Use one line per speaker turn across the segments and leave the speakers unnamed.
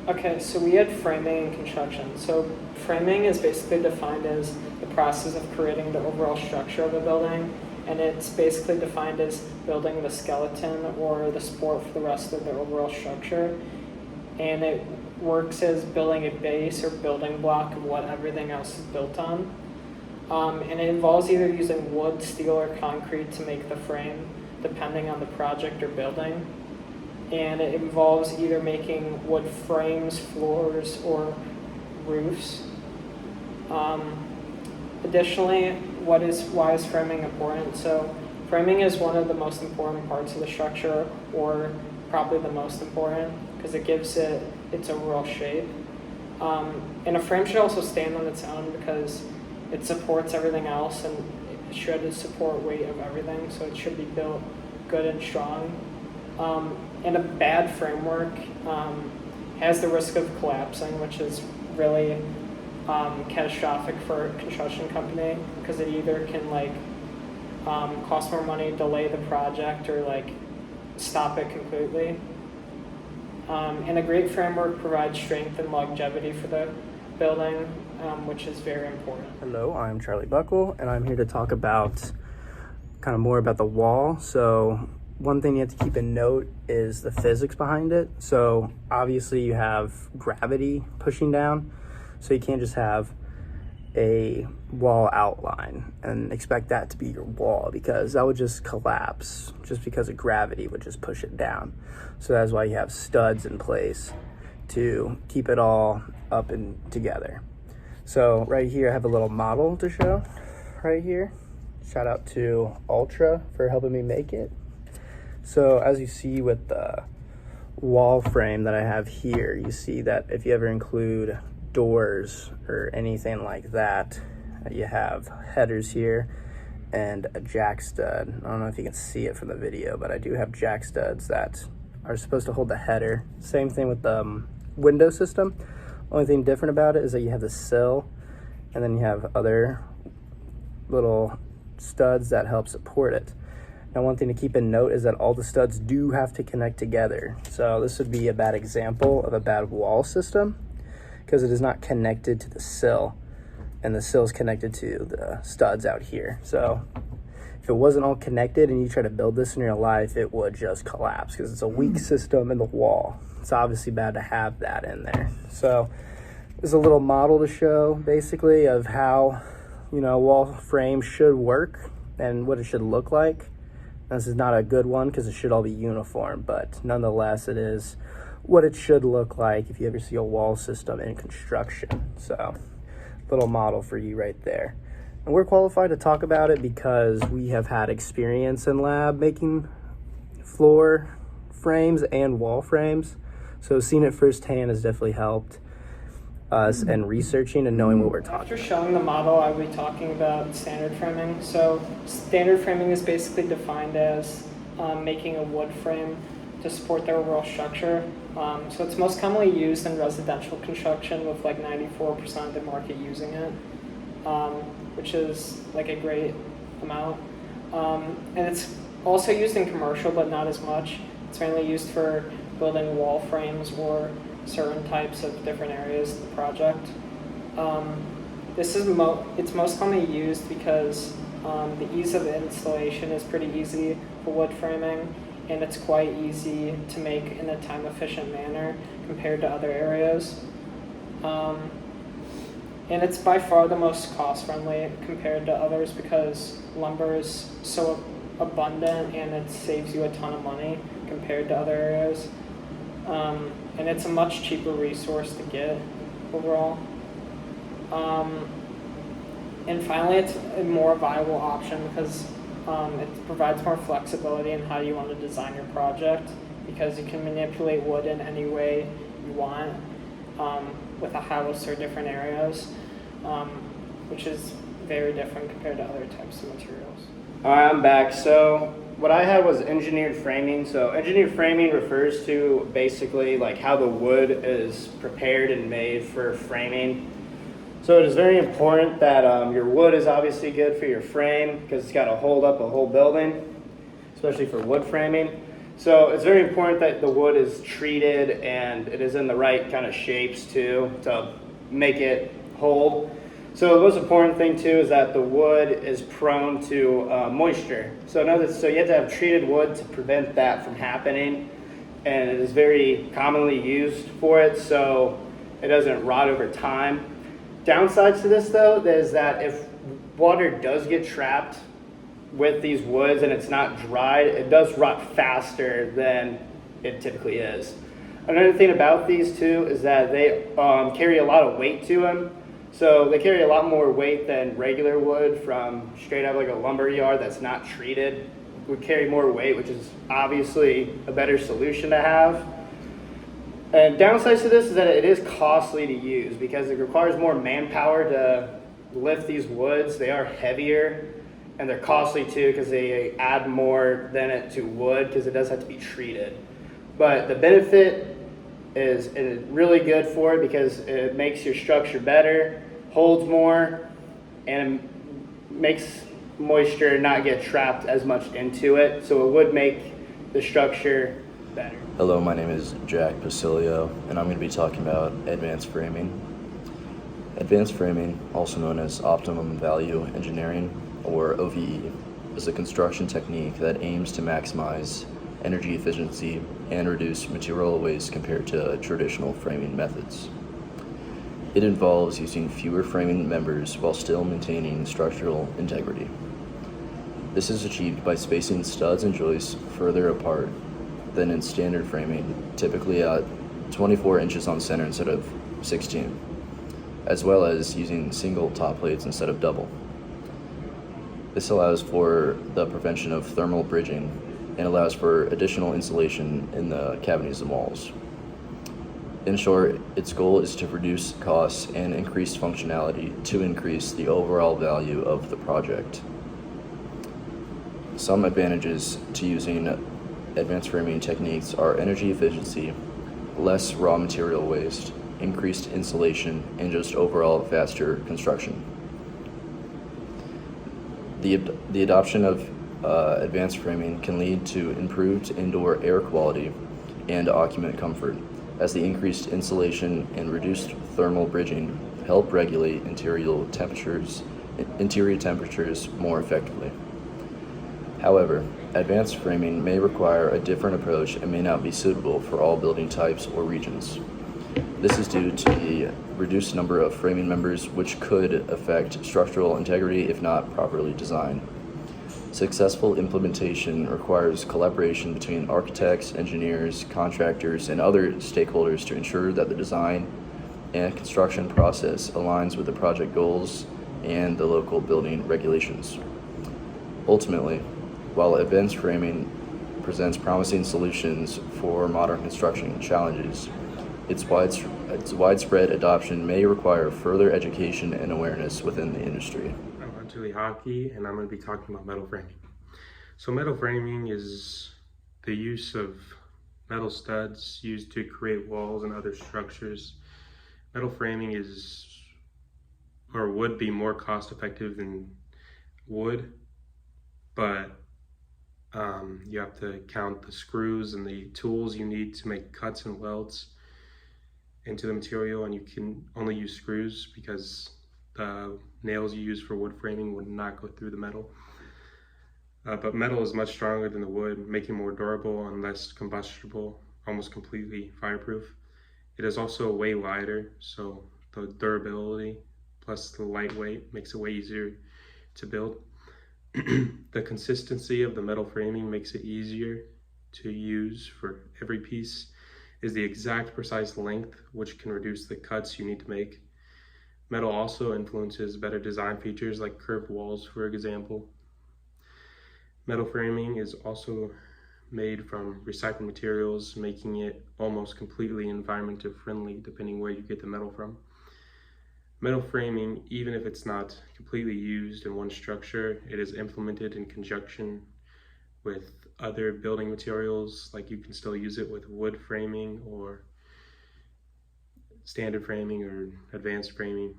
Okay, so we had framing and construction. So framing is basically defined as the process of creating the overall structure of a building, and it's basically defined as building the skeleton or the support for the rest of the overall structure. And it works as building a base or building block of what everything else is built on. And it involves either using wood, steel, or concrete to make the frame, depending on the project or building. And it involves either making wood frames, floors, or roofs. Additionally, why is framing important? So framing is one of the most important parts of the structure, or probably the most important, because it gives it its overall shape. And a frame should also stand on its own because it supports everything else, and it should support weight of everything, so it should be built good and strong. And a bad framework has the risk of collapsing, which is really catastrophic for a construction company, because it either can cost more money, delay the project, or stop it completely. And a great framework provides strength and longevity for the building, which is very important.
Hello, I'm Charlie Buckle, and I'm here to talk about kind of more about the wall. So one thing you have to keep in note is the physics behind it. So obviously you have gravity pushing down, so you can't just have a wall outline and expect that to be your wall, because that would just collapse just because of gravity would just push it down. So that's why you have studs in place to keep it all up and together. So right here I have a little model to show right here. Shout out to Ultra for helping me make it. So as you see with the wall frame that I have here, you see that if you ever include doors or anything like that, you have headers here and a jack stud. I don't know if you can see it from the video, but I do have jack studs that are supposed to hold the header. Same thing with the window system. Only thing different about it is that you have the sill, and then you have other little studs that help support it. Now, one thing to keep in note is that all the studs do have to connect together. So this would be a bad example of a bad wall system, because it is not connected to the sill, and the sill is connected to the studs out here. So if it wasn't all connected and you try to build this in real life, it would just collapse because it's a weak system in the wall. It's obviously bad to have that in there. So there's a little model to show basically of how, a wall frame should work and what it should look like. This is not a good one because it should all be uniform, but nonetheless, it is what it should look like if you ever see a wall system in construction. So, little model for you right there. And we're qualified to talk about it because we have had experience in lab making floor frames and wall frames. So seeing it firsthand has definitely helped us and researching and knowing what we're talking about.
After showing the model, I will be talking about standard framing. So standard framing is basically defined as making a wood frame to support the overall structure. So it's most commonly used in residential construction, with 94% of the market using it, which is a great amount. And it's also used in commercial, but not as much. It's mainly used for building wall frames or certain types of different areas of the project. It's most commonly used because the ease of installation is pretty easy for wood framing, and it's quite easy to make in a time-efficient manner compared to other areas. And it's by far the most cost-friendly compared to others because lumber is so abundant and it saves you a ton of money compared to other areas. And it's a much cheaper resource to get overall. And finally, it's a more viable option because it provides more flexibility in how you want to design your project, because you can manipulate wood in any way you want with a house or different areas, which is very different compared to other types of materials.
All right, I'm back. So what I had was engineered framing. So engineered framing refers to basically how the wood is prepared and made for framing. So it is very important that your wood is obviously good for your frame because it's got to hold up a whole building, especially for wood framing. So it's very important that the wood is treated and it is in the right kind of shapes too to make it hold. So the most important thing too is that the wood is prone to moisture. So you have to have treated wood to prevent that from happening, and it is very commonly used for it, so it doesn't rot over time. Downsides to this though is that if water does get trapped with these woods and it's not dried, it does rot faster than it typically is. Another thing about these two is that they carry a lot of weight to them. So they carry a lot more weight than regular wood from straight out of like a lumber yard that's not treated. Would carry more weight, which is obviously a better solution to have. And downsides to this is that it is costly to use because it requires more manpower to lift these woods. They are heavier and they're costly too because they add more than it to wood because it does have to be treated. But the benefit is it is really good for it because it makes your structure better, holds more, and makes moisture not get trapped as much into it. So it would make the structure better.
Hello, my name is Jack Basilio, and I'm going to be talking about advanced framing. Advanced framing, also known as optimum value engineering, or OVE, is a construction technique that aims to maximize energy efficiency and reduce material waste compared to traditional framing methods. It involves using fewer framing members while still maintaining structural integrity. This is achieved by spacing studs and joists further apart than in standard framing, typically at 24 inches on center instead of 16, as well as using single top plates instead of double. This allows for the prevention of thermal bridging and allows for additional insulation in the cavities and walls. In short, its goal is to reduce costs and increase functionality to increase the overall value of the project. Some advantages to using advanced framing techniques are energy efficiency, less raw material waste, increased insulation, and just overall faster construction. The adoption of advanced framing can lead to improved indoor air quality and occupant comfort, as the increased insulation and reduced thermal bridging help regulate interior temperatures more effectively. However, advanced framing may require a different approach and may not be suitable for all building types or regions. This is due to the reduced number of framing members, which could affect structural integrity if not properly designed. Successful implementation requires collaboration between architects, engineers, contractors, and other stakeholders to ensure that the design and construction process aligns with the project goals and the local building regulations. Ultimately, while advanced framing presents promising solutions for modern construction challenges, its widespread adoption may require further education and awareness within the industry.
I'm Julie Hockey, and I'm going to be talking about metal framing. So metal framing is the use of metal studs used to create walls and other structures. Metal framing is, or would be, more cost effective than wood, but you have to count the screws and the tools you need to make cuts and welds into the material, and you can only use screws because the nails you use for wood framing would not go through the metal. But metal is much stronger than the wood, making it more durable and less combustible, almost completely fireproof. It is also way lighter, so the durability plus the lightweight makes it way easier to build. The consistency of the metal framing makes it easier to use for every piece. Is the exact precise length, which can reduce the cuts you need to make. Metal also influences better design features like curved walls, for example. Metal framing is also made from recycled materials, making it almost completely environmentally friendly depending where you get the metal from. Metal framing, even if it's not completely used in one structure, it is implemented in conjunction with other building materials. Like you can still use it with wood framing or standard framing or advanced framing.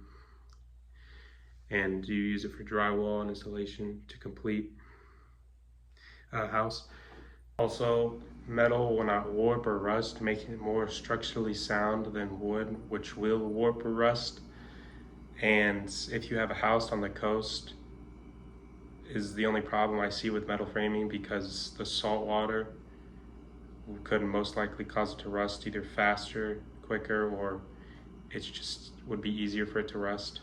And you use it for drywall and installation to complete a house. Also, metal will not warp or rust, making it more structurally sound than wood, which will warp or rust. And if you have a house on the coast, is the only problem I see with metal framing, because the salt water could most likely cause it to rust either faster, quicker, or it's just would be easier for it to rust.